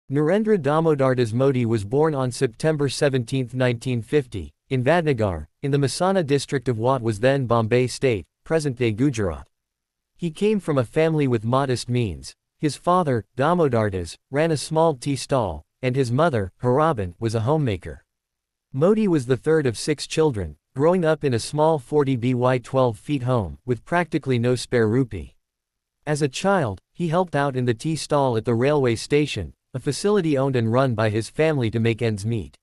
Narendra Damodar Modi was born on September 17, 1950, in Vadnagar, in the Mehsana district of what was then Bombay State, present-day Gujarat. He came from a family with modest means. His father, Damodar Das, ran a small tea stall, and his mother, Hiraban, was a homemaker. Modi was the third of 6 children, growing up in a small 40 by 12 feet home, with practically no spare rupee. As a child, he helped out in the tea stall at the railway station, a facility owned and run by his family to make ends meet.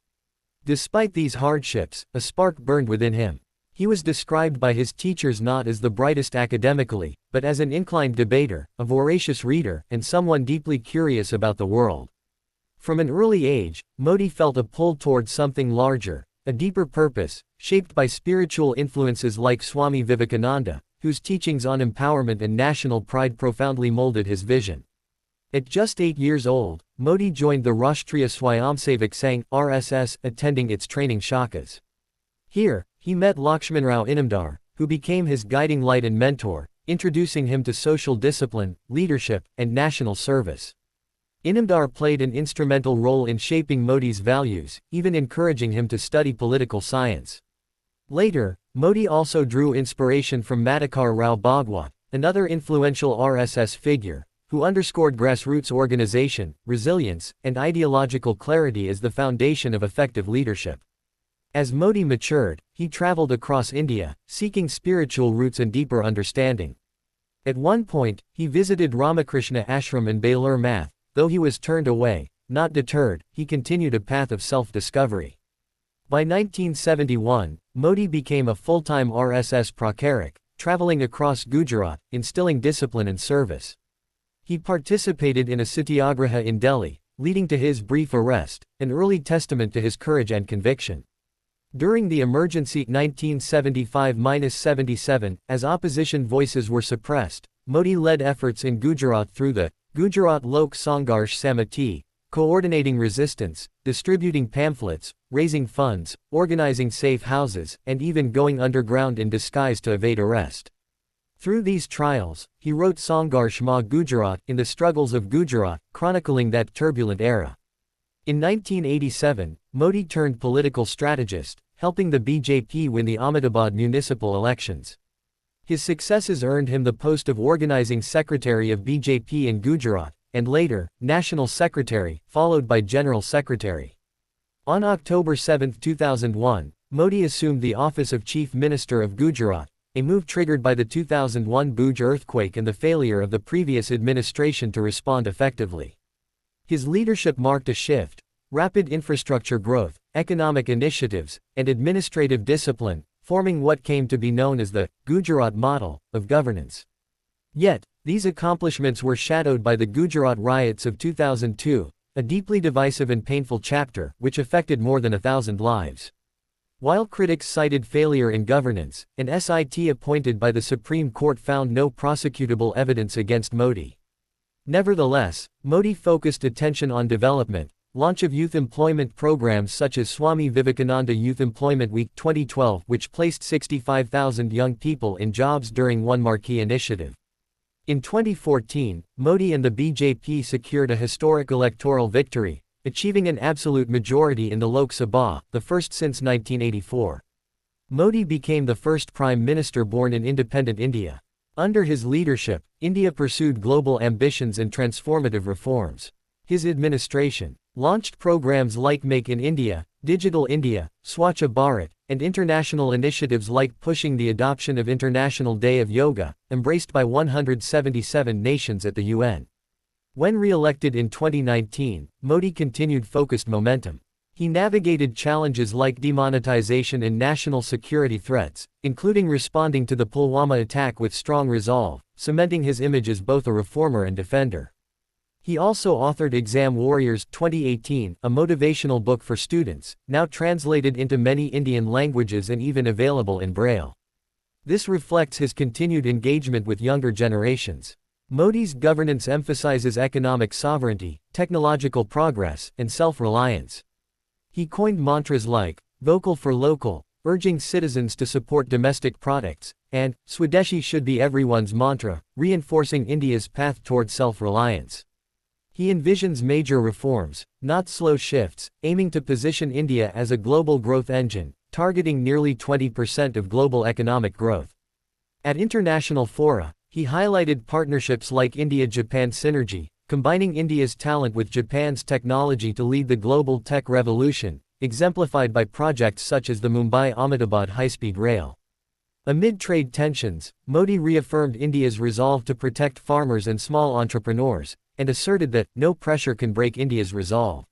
Despite these hardships, a spark burned within him. He was described by his teachers not as the brightest academically, but as an inclined debater, a voracious reader, and someone deeply curious about the world. From an early age, Modi felt a pull towards something larger, a deeper purpose, shaped by spiritual influences like Swami Vivekananda, whose teachings on empowerment and national pride profoundly molded his vision. At just 8 years old, Modi joined the Rashtriya Swayamsevak Sangh (RSS), attending its training shakas. Here, he met Lakshmanrao Inamdar, who became his guiding light and mentor, introducing him to social discipline, leadership, and national service. Inamdar played an instrumental role in shaping Modi's values, even encouraging him to study political science. Later, Modi also drew inspiration from Madhukar Rao Bhagwat, another influential RSS figure, who underscored grassroots organization, resilience, and ideological clarity as the foundation of effective leadership. As Modi matured, he traveled across India, seeking spiritual roots and deeper understanding. At one point, he visited Ramakrishna Ashram in Belur Math. Though he was turned away, not deterred, he continued a path of self-discovery. By 1971, Modi became a full-time RSS pracharak, traveling across Gujarat, instilling discipline and service. He participated in a satyagraha in Delhi, leading to his brief arrest, an early testament to his courage and conviction. During the emergency 1975-77, as opposition voices were suppressed, Modi led efforts in Gujarat through the Gujarat Lok Sangharsh Samiti, coordinating resistance, distributing pamphlets, raising funds, organizing safe houses, and even going underground in disguise to evade arrest. Through these trials, he wrote Sangharsh Ma Gujarat in the struggles of Gujarat, chronicling that turbulent era. In 1987, Modi turned political strategist, helping the BJP win the Ahmedabad municipal elections. His successes earned him the post of organizing secretary of BJP in Gujarat, and later, national secretary, followed by general secretary. On October 7, 2001, Modi assumed the office of Chief Minister of Gujarat, a move triggered by the 2001 Bhuj earthquake and the failure of the previous administration to respond effectively. His leadership marked a shift: rapid infrastructure growth, economic initiatives, and administrative discipline, forming what came to be known as the Gujarat model of governance. Yet, these accomplishments were shadowed by the Gujarat riots of 2002, a deeply divisive and painful chapter, which affected more than 1,000 lives. While critics cited failure in governance, an SIT appointed by the Supreme Court found no prosecutable evidence against Modi. Nevertheless, Modi focused attention on development, launch of youth employment programs such as Swami Vivekananda Youth Employment Week 2012, which placed 65,000 young people in jobs during one marquee initiative. In 2014, Modi and the BJP secured a historic electoral victory, achieving an absolute majority in the Lok Sabha, the first since 1984. Modi became the first prime minister born in independent India. Under his leadership, India pursued global ambitions and transformative reforms. His administration launched programs like Make in India, Digital India, Swachh Bharat, and international initiatives like pushing the adoption of International Day of Yoga, embraced by 177 nations at the UN. When re-elected in 2019, Modi continued focused momentum. He navigated challenges like demonetization and national security threats, including responding to the Pulwama attack with strong resolve, cementing his image as both a reformer and defender. He also authored Exam Warriors 2018, a motivational book for students, now translated into many Indian languages and even available in Braille. This reflects his continued engagement with younger generations. Modi's governance emphasizes economic sovereignty, technological progress, and self-reliance. He coined mantras like, vocal for local, urging citizens to support domestic products, and, Swadeshi should be everyone's mantra, reinforcing India's path toward self-reliance. He envisions major reforms, not slow shifts, aiming to position India as a global growth engine, targeting nearly 20% of global economic growth. At international fora, he highlighted partnerships like India-Japan synergy, combining India's talent with Japan's technology to lead the global tech revolution, exemplified by projects such as the Mumbai-Ahmedabad high-speed rail. Amid trade tensions, Modi reaffirmed India's resolve to protect farmers and small entrepreneurs, and asserted that no pressure can break India's resolve.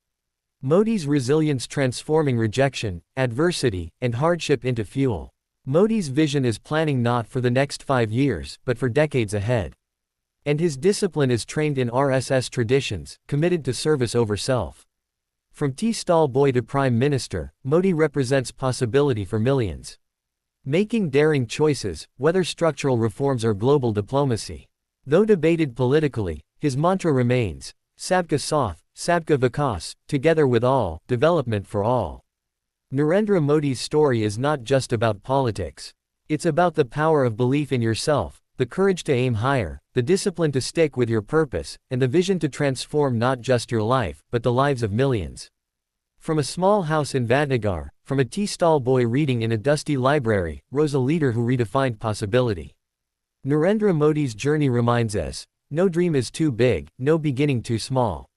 Modi's resilience transforming rejection, adversity, and hardship into fuel. Modi's vision is planning not for the next 5 years, but for decades ahead. And his discipline is trained in RSS traditions, committed to service over self. From tea stall boy to prime minister, Modi represents possibility for millions. Making daring choices, whether structural reforms or global diplomacy. Though debated politically, his mantra remains, Sabka Saath, Sabka Vikas, together with all, development for all. Narendra Modi's story is not just about politics. It's about the power of belief in yourself, the courage to aim higher, the discipline to stick with your purpose, and the vision to transform not just your life, but the lives of millions. From a small house in Vadnagar, from a tea stall boy reading in a dusty library, rose a leader who redefined possibility. Narendra Modi's journey reminds us, no dream is too big, no beginning too small.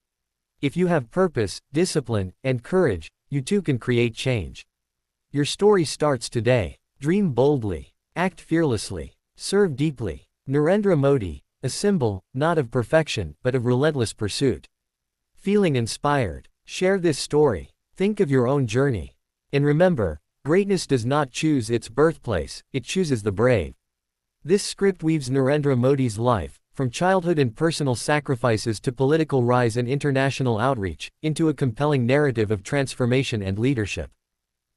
If you have purpose, discipline, and courage, you too can create change. Your story starts today. Dream boldly. Act fearlessly. Serve deeply. Narendra Modi, a symbol, not of perfection, but of relentless pursuit. Feeling inspired? Share this story. Think of your own journey. And remember, greatness does not choose its birthplace, it chooses the brave. This script weaves Narendra Modi's life, from childhood and personal sacrifices to political rise and international outreach, into a compelling narrative of transformation and leadership.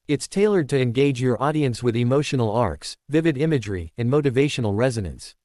It's tailored to engage your audience with emotional arcs, vivid imagery, and motivational resonance.